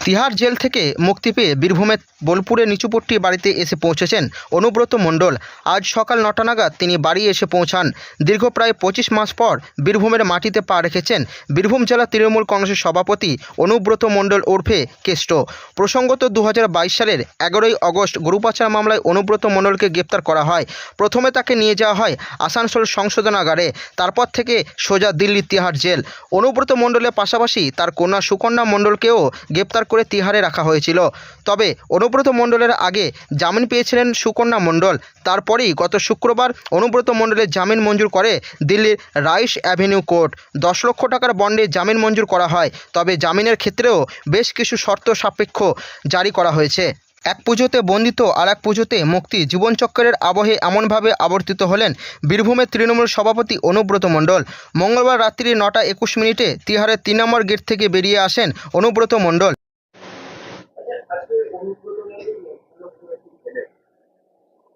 Tihar jail থেকে মুক্তি পেয়ে বীরভূমের বোলপুরে নিচুপট্টি বাড়িতে এসে পৌঁছেছেন অনুব্রত মণ্ডল। আজ সকাল ৯টা নাগাদ তিনি বাড়ি এসে পৌঁছান। দীর্ঘ প্রায় ২৫ মাস পর বীরভূমের মাটিতে পা রেখেছেন বীরভূম জেলা তৃণমূল কংগ্রেসের সভাপতি অনুব্রত মণ্ডল ওরফে কেষ্ট। প্রসঙ্গত ২০২২ সালের ১১ই আগস্ট গরু পাচার মামলায় অনুব্রত মণ্ডলকে গ্রেপ্তার করা হয়। প্রথমে তাকে নিয়ে যাওয়া হয় আসানসোল সংশোধনাগারে, তারপর থেকে সোজা দিল্লির তিহার জেল। অনুব্রত মণ্ডলের পাশাপাশি তার কন্যা সুকন্যা মণ্ডলকেও গ্রেপ্তার করে তিহারে রাখা হয়েছিল। তবে অনুব্রত মণ্ডলের আগে জামিন পেয়েছিলেন সুকন্যা মণ্ডল। তারপরেই গত শুক্রবার অনুব্রত মণ্ডলের জামিন মঞ্জুর করে দিল্লির রাইস অ্যাভিনিউ কোর্ট। ১০ লক্ষ টাকার বন্ডে জামিন মঞ্জুর করা হয়। তবে জামিনের ক্ষেত্রেও বেশ কিছু শর্ত সাপেক্ষ জারি করা হয়েছে। এক পুজোতে বন্দিত আর এক পুজোতে মুক্তি, জীবনচক্রের আবহে এমনভাবে আবর্তিত হলেন বীরভূমের তৃণমূল সভাপতি অনুব্রত মণ্ডল। মঙ্গলবার রাত্রি ৯টা ২১ তিহারের ৩ নম্বর গেট থেকে বেরিয়ে আসেন অনুব্রত মণ্ডল।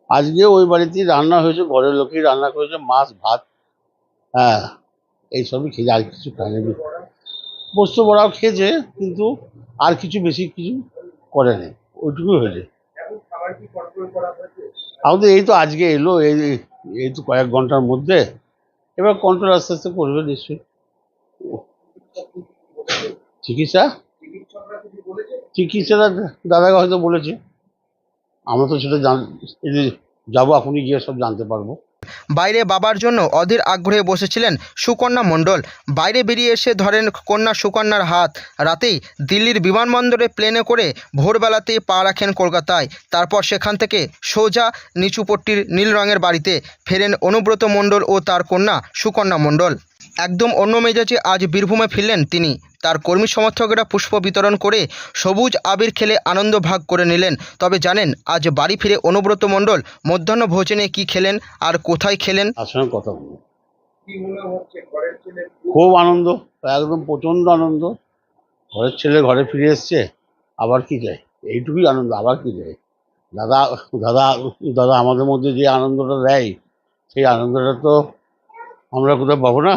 আজকে ওই বাড়িতেই রান্না হয়েছে, ঘরের লোকই রান্না করেছে, মাছ ভাত, হ্যাঁ এইসবই খেয়েছে, আর কিছু খায়নি। পোস্ত বড়াও খেয়েছে, কিন্তু আর কিছু বেশি কিছু করেনি, ওইটুকুই হয়েছে। আমাদের এই তো আজকে এলো, এই তো কয়েক ঘন্টার মধ্যে, এবার কন্ট্রোল আস্তে আস্তে করবে নিশ্চয়ই। চিকিৎসাটা দাদাকে হয়তো বলেছে, আমরা তো সেটা যাবো, এখনই গিয়ে সব জানতে পারবো। বাইরে বাবার জন্য অধীর আগ্রহে বসেছিলেন সুকন্যা মণ্ডল। বাইরে বেরিয়ে এসে ধরেন কন্যা সুকন্যার হাত। রাতেই দিল্লির বিমানবন্দরে প্লেনে করে ভোরবেলাতেই পা রাখেন কলকাতায়। তারপর সেখান থেকে সোজা নিচুপট্টির নীল রঙের বাড়িতে ফেরেন অনুব্রত মণ্ডল ও তার কন্যা সুকন্যা মণ্ডল। একদম অন্য মেজাজে আজ বীরভূমে ফিরলেন তিনি। তার কর্মী সমর্থকেরা পুষ্প বিতরণ করে সবুজ আবির খেলে আনন্দ ভাগ করে নিলেন। তবে জানেন আজ বাড়ি ফিরে অনুব্রত মণ্ডল মধ্যাহ্ন ভোজনে কি খেলেন আর কোথায় খেলেন? আসলে কথা বলবো, খুব আনন্দ, একদম প্রচন্ড আনন্দ। ঘরের ছেলে ঘরে ফিরে এসছে, আবার কি চাই, এইটুকুই আনন্দ, আবার কি চাই। দাদা দাদা দাদা আমাদের মধ্যে যে আনন্দটা দেয়, সেই আনন্দটা তো আমরা কোথাও পাবো না,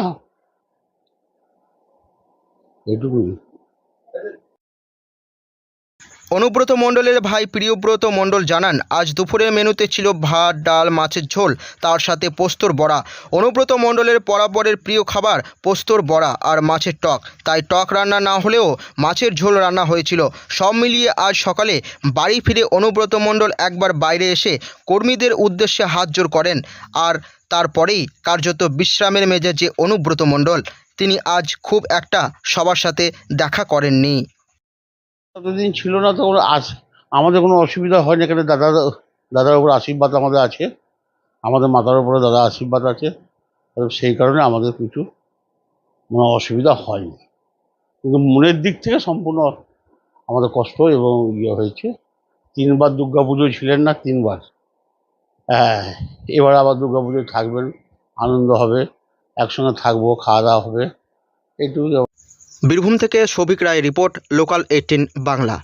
এইটুকুই। অনুব্রত মণ্ডলের ভাই প্রিয়ব্রত মণ্ডল জানান, আজ দুপুরের মেনুতে ছিল ভাত, ডাল, মাছের ঝোল, তার সাথে পোস্তর বড়া। অনুব্রত মণ্ডলের বরাবরের প্রিয় খাবার পোস্তর বড়া আর মাছের টক, তাই টক রান্না না হলেও মাছের ঝোল রান্না হয়েছিল। সব মিলিয়ে আজ সকালে বাড়ি ফিরে অনুব্রত মণ্ডল একবার বাইরে এসে কর্মীদের উদ্দেশ্যে হাত জোড় করেন। আর তারপরেই কার্যত বিশ্রামের মেজাজে অনুব্রত মণ্ডল। তিনি আজ খুব একটা সবার সাথে দেখা করেননি। এতদিন ছিল না তো আমাদের কোনো অসুবিধা হয় না, এখানে দাদার উপর আশীর্বাদ আমাদের আছে, আমাদের মাথার উপরে দাদা আশীর্বাদ আছে, সেই কারণে আমাদের কিছু অসুবিধা হয়নি। কিন্তু মনের দিক থেকে সম্পূর্ণ আমাদের কষ্ট এবং হয়েছে। 3বার দুর্গাপুজোয় ছিলেন না, 3বার, হ্যাঁ এবার আবার দুর্গাপুজোয় থাকবেন, আনন্দ হবে, একসঙ্গে থাকবো, খাওয়া দাওয়া হবে, এইটুকুই। বীরভূম থেকে সৌভিক রায় রিপোর্ট, লোকাল 18 বাংলা।